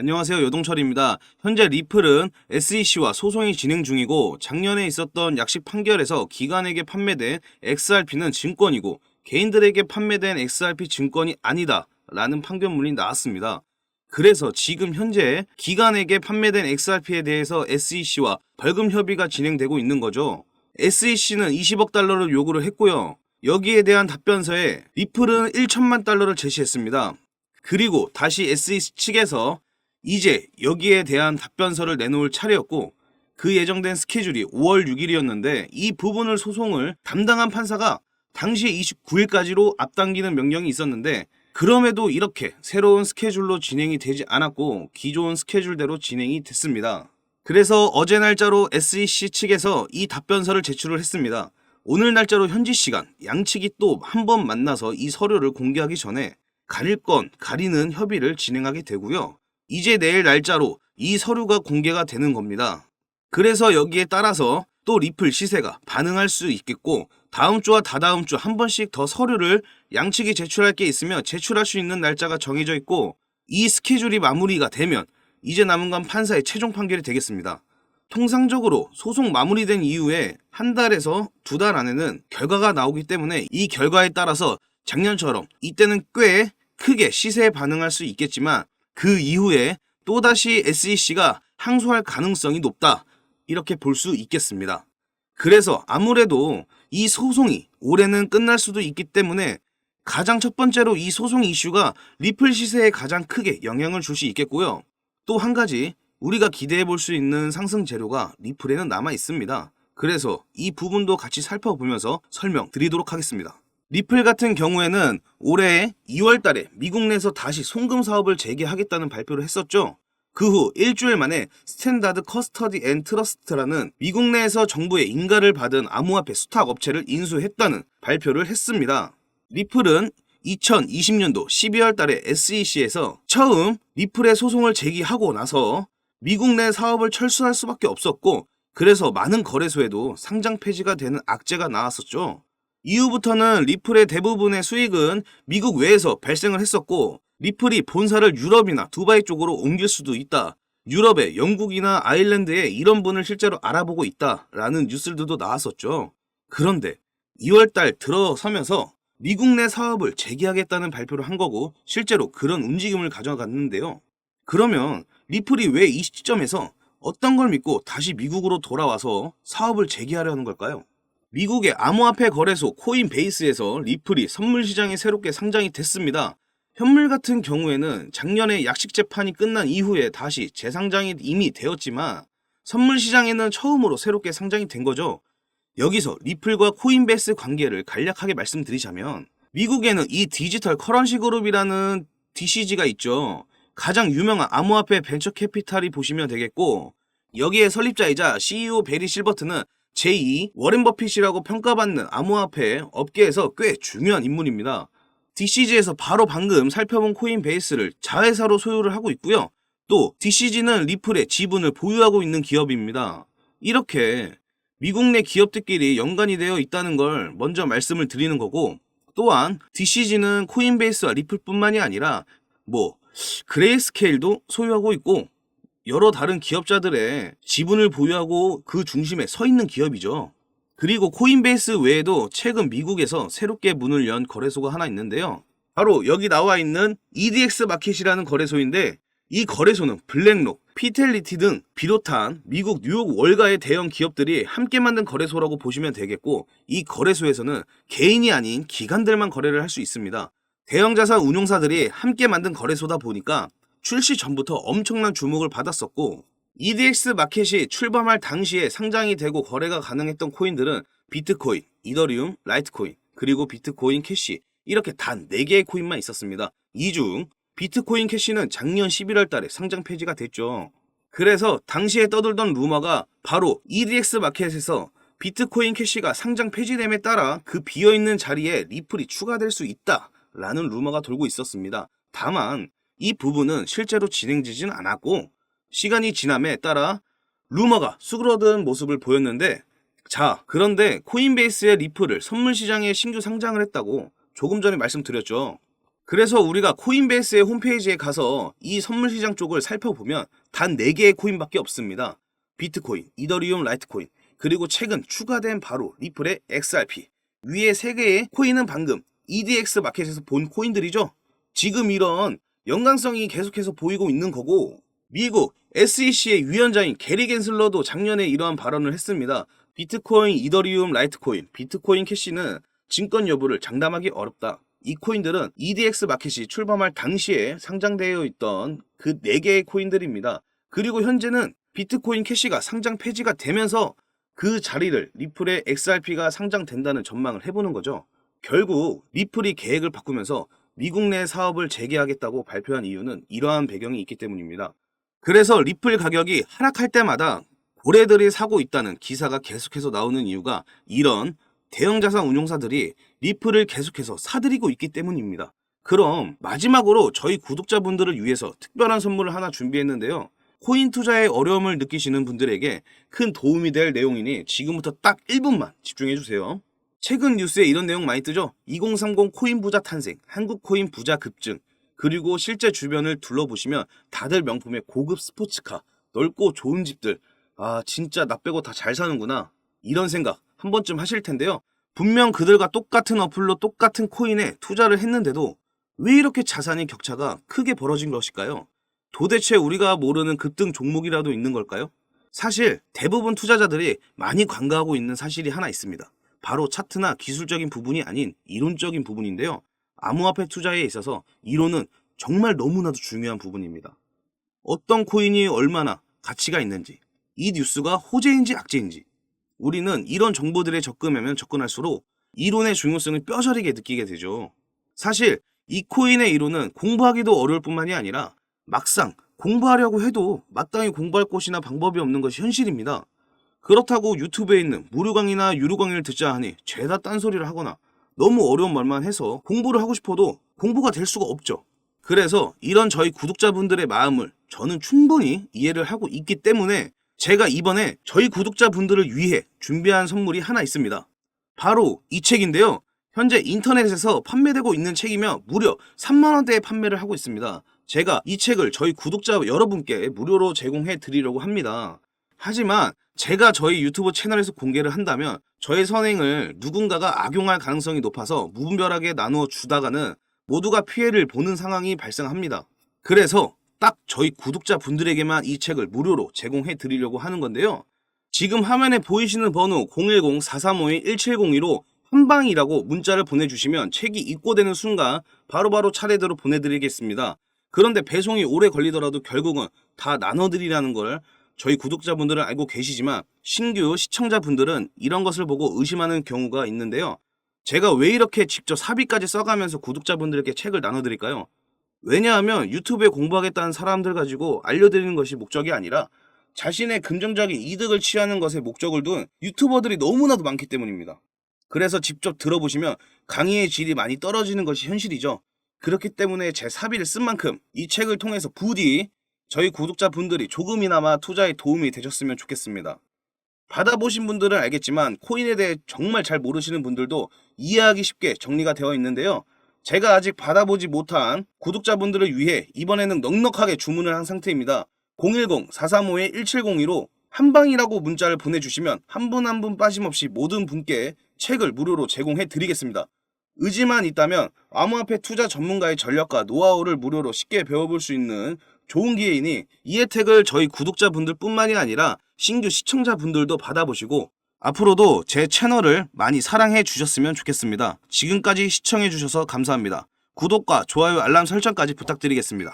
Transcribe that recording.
안녕하세요. 요동철입니다. 현재 리플은 SEC와 소송이 진행 중이고 작년에 있었던 약식 판결에서 기관에게 판매된 XRP는 증권이고 개인들에게 판매된 XRP 증권이 아니다 라는 판결문이 나왔습니다. 그래서 지금 현재 기관에게 판매된 XRP에 대해서 SEC와 벌금 협의가 진행되고 있는 거죠. SEC는 20억 달러를 요구를 했고요. 여기에 대한 답변서에 리플은 1천만 달러를 제시했습니다. 그리고 다시 SEC 측에서 이제 여기에 대한 답변서를 내놓을 차례였고 그 예정된 스케줄이 5월 6일이었는데 이 부분을 소송을 담당한 판사가 당시에 29일까지로 앞당기는 명령이 있었는데 그럼에도 이렇게 새로운 스케줄로 진행이 되지 않았고 기존 스케줄대로 진행이 됐습니다. 그래서 어제 날짜로 SEC 측에서 이 답변서를 제출을 했습니다. 오늘 날짜로 현지 시간 양측이 또 한 번 만나서 이 서류를 공개하기 전에 가릴 건 가리는 협의를 진행하게 되고요. 이제 내일 날짜로 이 서류가 공개가 되는 겁니다. 그래서 여기에 따라서 또 리플 시세가 반응할 수 있겠고 다음 주와 다다음 주 한 번씩 더 서류를 양측이 제출할 게 있으면 제출할 수 있는 날짜가 정해져 있고 이 스케줄이 마무리가 되면 이제 남은 건 판사의 최종 판결이 되겠습니다. 통상적으로 소송 마무리된 이후에 한 달에서 두 달 안에는 결과가 나오기 때문에 이 결과에 따라서 작년처럼 이때는 꽤 크게 시세에 반응할 수 있겠지만 그 이후에 또다시 SEC가 항소할 가능성이 높다 이렇게 볼 수 있겠습니다. 그래서 아무래도 이 소송이 올해는 끝날 수도 있기 때문에 가장 첫 번째로 이 소송 이슈가 리플 시세에 가장 크게 영향을 줄 수 있겠고요. 또 한 가지 우리가 기대해 볼 수 있는 상승 재료가 리플에는 남아 있습니다. 그래서 이 부분도 같이 살펴보면서 설명드리도록 하겠습니다. 리플 같은 경우에는 올해 2월 달에 미국 내에서 다시 송금 사업을 재개하겠다는 발표를 했었죠. 그 후 일주일 만에 스탠다드 커스터디 앤 트러스트라는 미국 내에서 정부의 인가를 받은 암호화폐 수탁 업체를 인수했다는 발표를 했습니다. 리플은 2020년도 12월 달에 SEC에서 처음 리플의 소송을 제기하고 나서 미국 내 사업을 철수할 수밖에 없었고 그래서 많은 거래소에도 상장 폐지가 되는 악재가 나왔었죠. 이후부터는 리플의 대부분의 수익은 미국 외에서 발생을 했었고 리플이 본사를 유럽이나 두바이 쪽으로 옮길 수도 있다. 유럽의 영국이나 아일랜드에 이런 분을 실제로 알아보고 있다라는 뉴스들도 나왔었죠. 그런데 2월달 들어서면서 미국 내 사업을 재개하겠다는 발표를 한 거고 실제로 그런 움직임을 가져갔는데요. 그러면 리플이 왜 이 시점에서 어떤 걸 믿고 다시 미국으로 돌아와서 사업을 재개하려는 걸까요? 미국의 암호화폐 거래소 코인베이스에서 리플이 선물 시장에 새롭게 상장이 됐습니다. 현물 같은 경우에는 작년에 약식 재판이 끝난 이후에 다시 재상장이 이미 되었지만 선물 시장에는 처음으로 새롭게 상장이 된 거죠. 여기서 리플과 코인베이스 관계를 간략하게 말씀드리자면 미국에는 이 디지털 커런시 그룹이라는 DCG가 있죠. 가장 유명한 암호화폐 벤처 캐피탈이 보시면 되겠고 여기에 설립자이자 CEO 베리 실버트는 제2 워렌 버핏이라고 평가받는 암호화폐 업계에서 꽤 중요한 인물입니다. DCG에서 바로 방금 살펴본 코인베이스를 자회사로 소유를 하고 있고요. 또 DCG는 리플의 지분을 보유하고 있는 기업입니다. 이렇게 미국 내 기업들끼리 연관이 되어 있다는 걸 먼저 말씀을 드리는 거고 또한 DCG는 코인베이스와 리플뿐만이 아니라 그레이스케일도 소유하고 있고 여러 다른 기업자들의 지분을 보유하고 그 중심에 서 있는 기업이죠. 그리고 코인베이스 외에도 최근 미국에서 새롭게 문을 연 거래소가 하나 있는데요. 바로 여기 나와 있는 EDX 마켓이라는 거래소인데 이 거래소는 블랙록, 피텔리티 등 비롯한 미국 뉴욕 월가의 대형 기업들이 함께 만든 거래소라고 보시면 되겠고 이 거래소에서는 개인이 아닌 기관들만 거래를 할 수 있습니다. 대형 자산 운용사들이 함께 만든 거래소다 보니까 출시 전부터 엄청난 주목을 받았었고 EDX 마켓이 출범할 당시에 상장이 되고 거래가 가능했던 코인들은 비트코인, 이더리움, 라이트코인, 그리고 비트코인 캐시 이렇게 단 4개의 코인만 있었습니다. 이 중 비트코인 캐시는 작년 11월 달에 상장 폐지가 됐죠. 그래서 당시에 떠돌던 루머가 바로 EDX 마켓에서 비트코인 캐시가 상장 폐지됨에 따라 그 비어있는 자리에 리플이 추가될 수 있다라는 루머가 돌고 있었습니다. 다만 이 부분은 실제로 진행되진 않았고 시간이 지남에 따라 루머가 수그러든 모습을 보였는데 자, 그런데 코인베이스의 리플을 선물 시장에 신규 상장을 했다고 조금 전에 말씀드렸죠. 그래서 우리가 코인베이스의 홈페이지에 가서 이 선물 시장 쪽을 살펴보면 단 4개의 코인밖에 없습니다. 비트코인, 이더리움, 라이트코인, 그리고 최근 추가된 바로 리플의 XRP. 위에 3개의 코인은 방금 EDX 마켓에서 본 코인들이죠. 지금 이런 연관성이 계속해서 보이고 있는 거고, 미국 SEC의 위원장인 게리 겐슬러도 작년에 이러한 발언을 했습니다. 비트코인, 이더리움, 라이트코인, 비트코인 캐시는 증권 여부를 장담하기 어렵다. 이 코인들은 EDX 마켓이 출범할 당시에 상장되어 있던 그 4개의 코인들입니다. 그리고 현재는 비트코인 캐시가 상장 폐지가 되면서 그 자리를 리플의 XRP가 상장된다는 전망을 해보는 거죠. 결국 리플이 계획을 바꾸면서 미국 내 사업을 재개하겠다고 발표한 이유는 이러한 배경이 있기 때문입니다. 그래서 리플 가격이 하락할 때마다 고래들이 사고 있다는 기사가 계속해서 나오는 이유가 이런 대형 자산 운용사들이 리플을 계속해서 사들이고 있기 때문입니다. 그럼 마지막으로 저희 구독자분들을 위해서 특별한 선물을 하나 준비했는데요. 코인 투자에 어려움을 느끼시는 분들에게 큰 도움이 될 내용이니 지금부터 딱 1분만 집중해주세요. 최근 뉴스에 이런 내용 많이 뜨죠? 2030 코인 부자 탄생, 한국 코인 부자 급증, 그리고 실제 주변을 둘러보시면 다들 명품의 고급 스포츠카, 넓고 좋은 집들, 아 진짜 나 빼고 다 잘 사는구나, 이런 생각 한 번쯤 하실 텐데요. 분명 그들과 똑같은 어플로 똑같은 코인에 투자를 했는데도 왜 이렇게 자산의 격차가 크게 벌어진 것일까요? 도대체 우리가 모르는 급등 종목이라도 있는 걸까요? 사실 대부분 투자자들이 많이 간과하고 있는 사실이 하나 있습니다. 바로 차트나 기술적인 부분이 아닌 이론적인 부분인데요. 암호화폐 투자에 있어서 이론은 정말 너무나도 중요한 부분입니다. 어떤 코인이 얼마나 가치가 있는지, 이 뉴스가 호재인지 악재인지, 우리는 이런 정보들에 접근하면 접근할수록 이론의 중요성을 뼈저리게 느끼게 되죠. 사실 이 코인의 이론은 공부하기도 어려울 뿐만이 아니라 막상 공부하려고 해도 마땅히 공부할 곳이나 방법이 없는 것이 현실입니다. 그렇다고 유튜브에 있는 무료 강의나 유료 강의를 듣자 하니 죄다 딴소리를 하거나 너무 어려운 말만 해서 공부를 하고 싶어도 공부가 될 수가 없죠. 그래서 이런 저희 구독자분들의 마음을 저는 충분히 이해를 하고 있기 때문에 제가 이번에 저희 구독자분들을 위해 준비한 선물이 하나 있습니다. 바로 이 책인데요. 현재 인터넷에서 판매되고 있는 책이며 무려 3만원대에 판매를 하고 있습니다. 제가 이 책을 저희 구독자 여러분께 무료로 제공해 드리려고 합니다. 하지만 제가 저희 유튜브 채널에서 공개를 한다면 저의 선행을 누군가가 악용할 가능성이 높아서 무분별하게 나누어 주다가는 모두가 피해를 보는 상황이 발생합니다. 그래서 딱 저희 구독자분들에게만 이 책을 무료로 제공해 드리려고 하는 건데요. 지금 화면에 보이시는 번호 010-4352-1702로 한방이라고 문자를 보내주시면 책이 입고되는 순간 바로바로 차례대로 보내드리겠습니다. 그런데 배송이 오래 걸리더라도 결국은 다 나눠드리라는 걸 저희 구독자분들은 알고 계시지만 신규 시청자분들은 이런 것을 보고 의심하는 경우가 있는데요. 제가 왜 이렇게 직접 사비까지 써가면서 구독자분들에게 책을 나눠드릴까요? 왜냐하면 유튜브에 공부하겠다는 사람들 가지고 알려드리는 것이 목적이 아니라 자신의 금전적인 이득을 취하는 것에 목적을 둔 유튜버들이 너무나도 많기 때문입니다. 그래서 직접 들어보시면 강의의 질이 많이 떨어지는 것이 현실이죠. 그렇기 때문에 제 사비를 쓴 만큼 이 책을 통해서 부디 저희 구독자분들이 조금이나마 투자에 도움이 되셨으면 좋겠습니다. 받아보신 분들은 알겠지만 코인에 대해 정말 잘 모르시는 분들도 이해하기 쉽게 정리가 되어 있는데요. 제가 아직 받아보지 못한 구독자분들을 위해 이번에는 넉넉하게 주문을 한 상태입니다. 010-4352-1702로 한방이라고 문자를 보내주시면 한 분 한 분 빠짐없이 모든 분께 책을 무료로 제공해 드리겠습니다. 의지만 있다면 암호화폐 투자 전문가의 전략과 노하우를 무료로 쉽게 배워볼 수 있는 좋은 기회이니 이 혜택을 저희 구독자분들 뿐만이 아니라 신규 시청자분들도 받아보시고 앞으로도 제 채널을 많이 사랑해 주셨으면 좋겠습니다. 지금까지 시청해 주셔서 감사합니다. 구독과 좋아요 알람 설정까지 부탁드리겠습니다.